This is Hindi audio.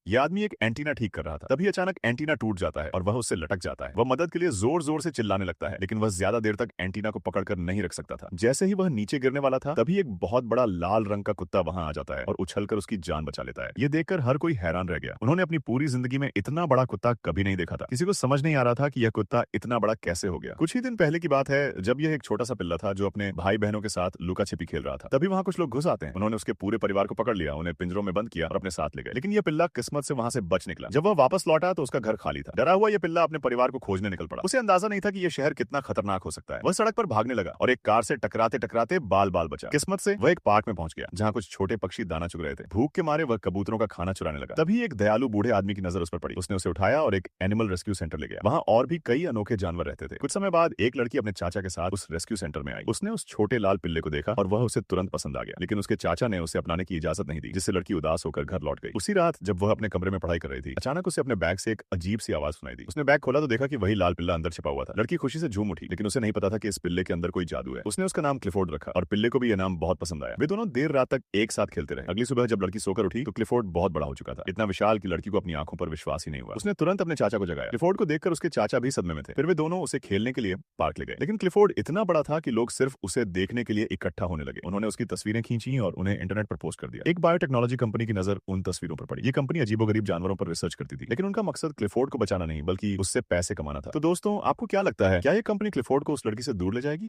यह आदमी एक एंटीना ठीक कर रहा था, तभी अचानक एंटीना टूट जाता है और वह उससे लटक जाता है। वह मदद के लिए जोर जोर से चिल्लाने लगता है, लेकिन वह ज्यादा देर तक एंटीना को पकड़कर नहीं रख सकता था। जैसे ही वह नीचे गिरने वाला था, तभी एक बहुत बड़ा लाल रंग का कुत्ता वहां आ जाता है और उछलकर उसकी जान बचा लेता है। ये देखकर हर कोई हैरान रह गया। उन्होंने अपनी पूरी जिंदगी में इतना बड़ा कुत्ता कभी नहीं देखा था। किसी को समझ नहीं आ रहा था कि यह कुत्ता इतना बड़ा कैसे हो गया। कुछ ही दिन पहले की बात है, जब यह एक छोटा सा पिल्ला था जो अपने भाई बहनों के साथ लुका छिपी खेल रहा था। तभी वहां कुछ लोग घुस आते हैं। उन्होंने उसके पूरे परिवार को पकड़ लिया, उन्हें पिंजरों में बंद किया और अपने साथ ले गए। लेकिन यह पिल्ला किस्मत से वहां से बच निकला। जब वह वापस लौटा तो उसका घर खाली था। डरा हुआ यह पिल्ला अपने परिवार को खोजने निकल पड़ा। उसे अंदाजा नहीं था कि यह शहर कितना खतरनाक हो सकता है। वह सड़क पर भागने लगा और एक कार से टकराते टकराते बाल बाल बचा। किस्मत से वह एक पार्क में पहुंच गया, जहां कुछ छोटे पक्षी दाना चुग रहे थे। भूख के मारे वह कबूतरों का खाना चुराने लगा। तभी एक दयालु बूढ़े आदमी की नजर उस पर पड़ी। उसने उसे उठाया और एक एनिमल रेस्क्यू सेंटर ले गया। वहां और भी कई अनोखे जानवर रहते थे। कुछ समय बाद एक लड़की अपने चाचा के साथ उस रेस्क्यू सेंटर में आई। उसने उस छोटे लाल पिल्ले को देखा और वह उसे तुरंत पसंद आ गया। लेकिन उसके चाचा ने उसे अपनाने की इजाजत नहीं दी, जिससे लड़की उदास होकर घर लौट गई। उसी रात जब वह अपने कमरे में पढ़ाई कर रही थी, अचानक उसे अपने बैग से एक अजीब सी आवाज सुनाई दी। उसने बैग खोला तो देखा कि वही लाल पिल्ला अंदर छिपा हुआ था। लड़की खुशी से झूम उठी, लेकिन उसे नहीं पता था कि इस पिल्ले के अंदर कोई जादू है। उसने उसका नाम क्लिफोर्ड रखा और पिल्ले को भी यह नाम बहुत पसंद आया। वे दोनों देर रात तक एक साथ खेलते रहे। अगली सुबह जब लड़की सोकर उठी तो क्लिफोर्ड बहुत बड़ा हो चुका था, इतना विशाल कि लड़की को अपनी आंखों पर विश्वास ही नहीं हुआ। उसने तुरंत अपने चाचा को जगाया। क्लिफोर्ड को देखकर उसके चाचा भी सदमे में थे। फिर वे दोनों उसे खेलने के लिए पार्क ले गए। लेकिन क्लिफोर्ड इतना बड़ा था कि लोग सिर्फ उसे देखने के लिए इकट्ठा होने लगे। उन्होंने उसकी तस्वीरें खींची और उन्हें इंटरनेट पर पोस्ट कर दिया। एक बायोटेक्नोलॉजी कंपनी की नजर उन तस्वीरों पर पड़ी। ये कंपनी अजीबोगरीब जानवरों पर रिसर्च करती थी, लेकिन उनका मकसद क्लिफोर्ड को बचाना नहीं, बल्कि उससे पैसे कमाना था। तो दोस्तों, आपको क्या लगता है, क्या ये कंपनी क्लिफोर्ड को उस लड़की से दूर ले जाएगी?